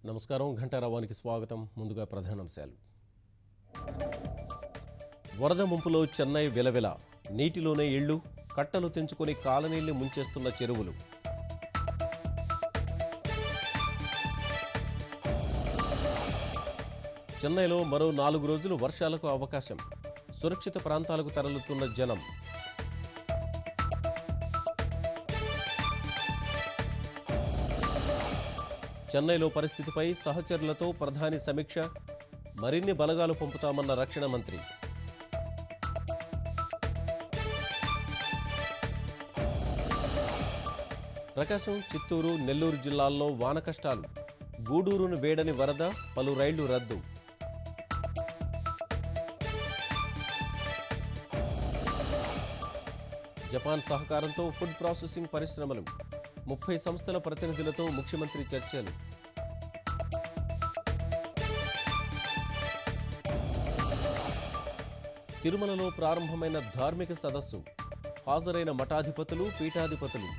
నమస్కారం. ఘంటారావానికి స్వాగతం. ముందుగా ప్రధానాంశాలు. వరద ముంపులో చెన్నై విలవిల, నీటిలోనే ఇళ్లు, కట్టలు తెంచుకొని కాలనీల్ని ముంచేస్తున్న చెరువులు. చెన్నైలో మరో 4 రోజులు వర్షాలకు అవకాశం. సురక్షిత ప్రాంతాలకు తరలుతున్న జనం. చెన్నైలో పరిస్థితిపై సహచరులతో ప్రధాని సమీక్ష. మరిన్ని బలగాలు పంపుతామన్న రక్షణ మంత్రి. ప్రకాశం, చిత్తూరు, నెల్లూరు జిల్లాల్లో వాన కష్టాలు. గూడూరును వేడని వరద, పలు రైళ్లు రద్దు. జపాన్ సహకారంతో ఫుడ్ ప్రాసెసింగ్ పరిశ్రమలు. 30 సంస్థల ప్రతినిధులతో ముఖ్యమంత్రి చర్చలు. తిరుమలలో ప్రారంభమైన ధార్మిక సదస్సు. హాజరైన మఠాధిపతులు, పీఠాధిపతులు.